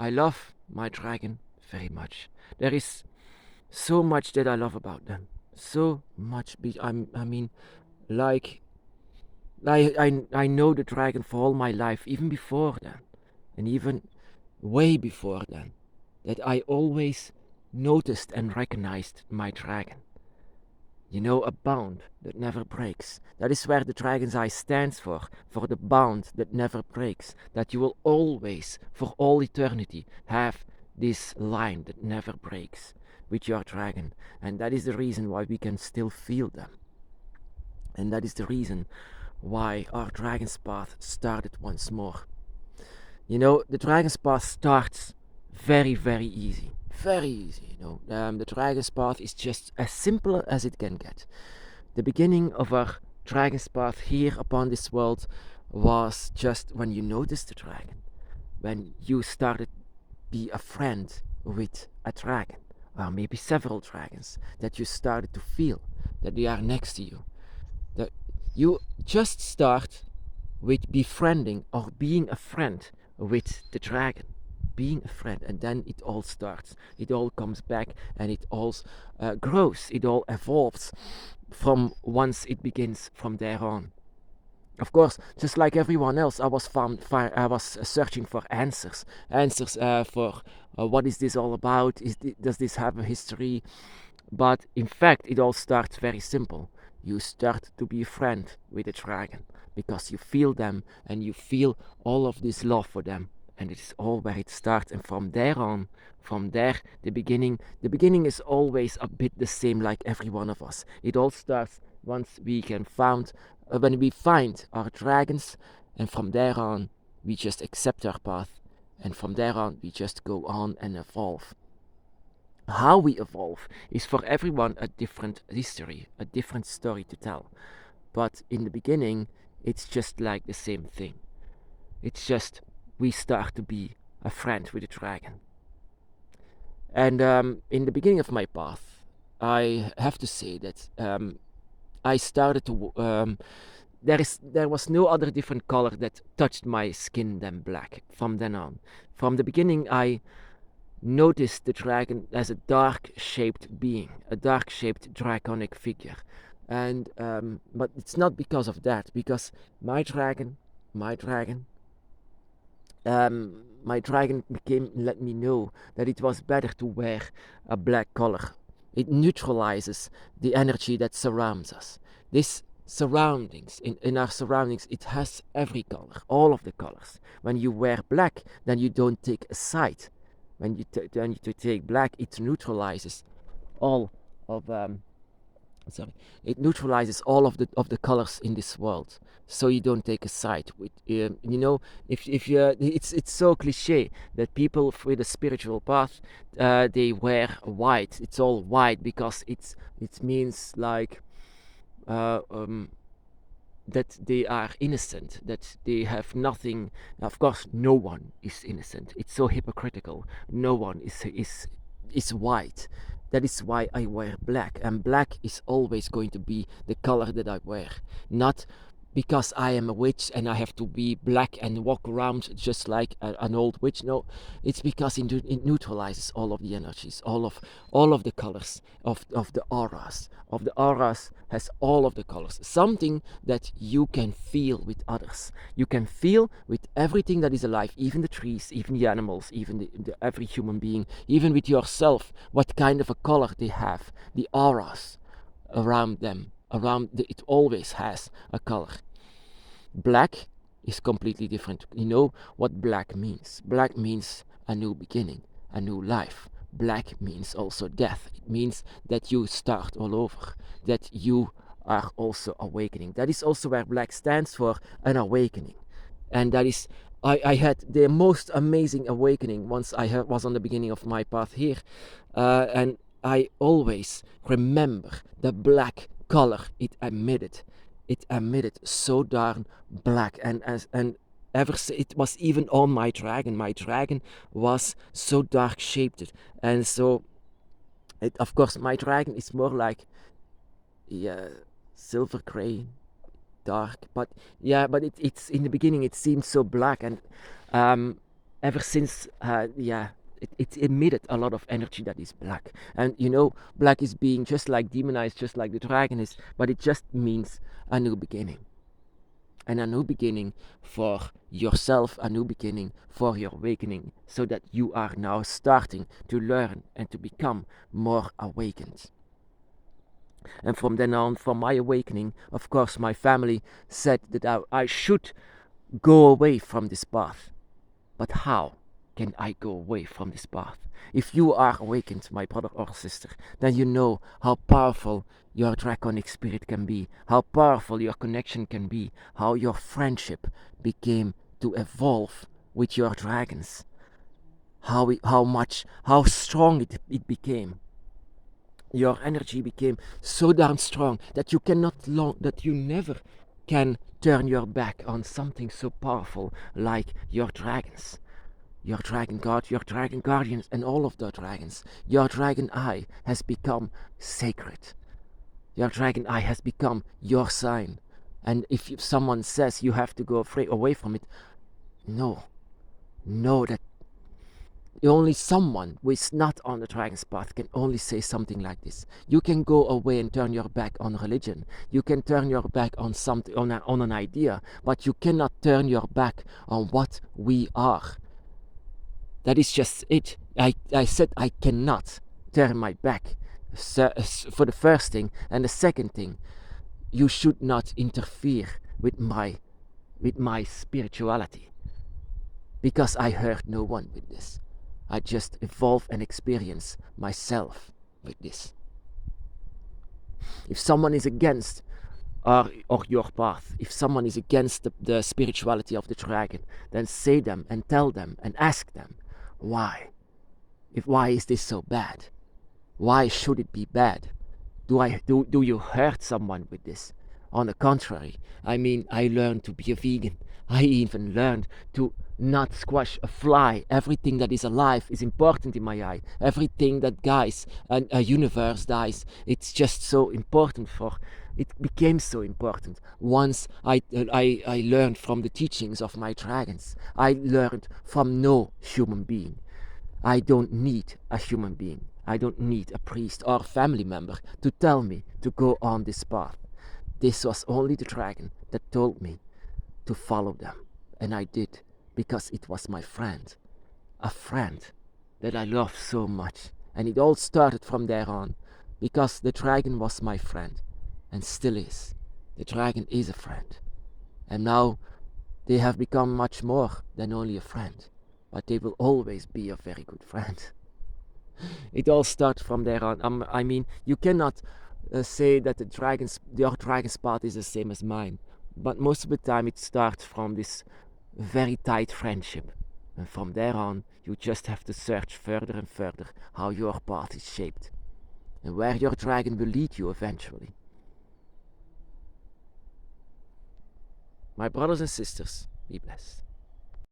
I love my dragon very much. There is so much that I love about them. So much. I mean, like, I know the dragon for all my life, even before then, and even way before then, that I always noticed and recognized my dragon. You know, a bond that never breaks. That is where the dragon's eye stands for the bond that never breaks. That you will always, for all eternity, have this line that never breaks with your dragon. And that is the reason why we can still feel them. And that is the reason why our dragon's path started once more. You know, the dragon's path starts very, very easy. Very easy, you know. The dragon's path is just as simple as it can get. The beginning of our dragon's path here upon this world was just when you noticed the dragon. When you started be a friend with a dragon, or maybe several dragons, that you started to feel that they are next to you. That you just start with befriending or being a friend with the dragon, being a friend, and then it all starts, it all comes back, and it all grows, it all evolves from once it begins from there on. Of course, just like everyone else, I was searching for answers for what is this all about, does this have a history? But in fact, it all starts very simple. You start to be a friend with a dragon because you feel them and you feel all of this love for them. And it is all where it starts. And from there on, from there, the beginning is always a bit the same like every one of us. It all starts once when we find our dragons, and from there on, we just accept our path. And from there on, we just go on and evolve. How we evolve is for everyone a different history, a different story to tell. But in the beginning, it's just like the same thing. It's just we start to be a friend with a dragon. And in the beginning of my path, I have to say that I started to. There was no other different color that touched my skin than black from then on. From the beginning, I noticed the dragon as a dark-shaped being, a dark-shaped draconic figure. And but it's not because of that, because my dragon let me know that it was better to wear a black color. It neutralizes the energy that surrounds us. This surroundings, in our surroundings, it has every color, all of the colors. When you wear black, then you don't take a side. When you take black, it neutralizes all of it neutralizes all of the colors in this world, so you don't take a side with you know, if you it's so cliche that people with a spiritual path, they wear white. It's all white because it means like uh, um, that they are innocent, that they have nothing. Of course, no one is innocent. It's so hypocritical. No one is white. That is why I wear black, and black is always going to be the color that I wear. Not because I am a witch and I have to be black and walk around just like an old witch. No, it's because it neutralizes all of the energies, all of the colors of the auras. Of the auras has all of the colors. Something that you can feel with others. You can feel with everything that is alive, even the trees, even the animals, even every human being, even with yourself, what kind of a color they have, the auras around them. It always has a color. Black is completely different. You know what black means? Black means a new beginning, a new life. Black means also death. It means that you start all over, that you are also awakening. That is also where black stands for, an awakening. And that is, I had the most amazing awakening once I was on the beginning of my path here. And I always remember the black color it emitted. It emitted so darn black, and it was even on my dragon. My dragon was so dark shaped, and so of course my dragon is more like, yeah, silver gray, dark. But yeah, but it's in the beginning it seemed so black, and ever since, it emitted a lot of energy that is black. And black is being just like demonized, just like the dragon is, but it just means a new beginning. And a new beginning for yourself, a new beginning for your awakening, so that you are now starting to learn and to become more awakened. And from then on, from my awakening, of course, my family said that I should go away from this path. But how can I go away from this path? If you are awakened, my brother or sister, then you know how powerful your draconic spirit can be, how powerful your connection can be, how your friendship became to evolve with your dragons, how strong it became. Your energy became so damn strong that that you never can turn your back on something so powerful like your dragons. Your dragon guard, your dragon guardians, and all of the dragons. Your dragon eye has become sacred. Your dragon eye has become your sign. And if someone says you have to go away from it, no. Know that only someone who is not on the dragon's path can only say something like this. You can go away and turn your back on religion. You can turn your back on something, on an idea, but you cannot turn your back on what we are. That is just it. I said I cannot turn my back for the first thing. And the second thing, you should not interfere with my spirituality. Because I hurt no one with this. I just evolve and experience myself with this. If someone is against or your path, if someone is against the spirituality of the dragon, then say them and tell them and ask them, why? Why is this so bad? Why should it be bad? Do you hurt someone with this? On the contrary, I mean, I learned to be a vegan. I even learned to not squash a fly. Everything that is alive is important in my eye. Everything that dies, a universe dies, it's just so important it became so important once I learned from the teachings of my dragons. I learned from no human being. I don't need a human being. I don't need a priest or a family member to tell me to go on this path. This was only the dragon that told me to follow them. And I did, because it was my friend. A friend that I loved so much. And it all started from there on, because the dragon was my friend. And still is. The dragon is a friend. And now they have become much more than only a friend. But they will always be a very good friend. It all starts from there on. I mean, you cannot say that your dragon's path is the same as mine. But most of the time it starts from this very tight friendship. And from there on, you just have to search further and further how your path is shaped. And where your dragon will lead you eventually. My brothers and sisters, be blessed.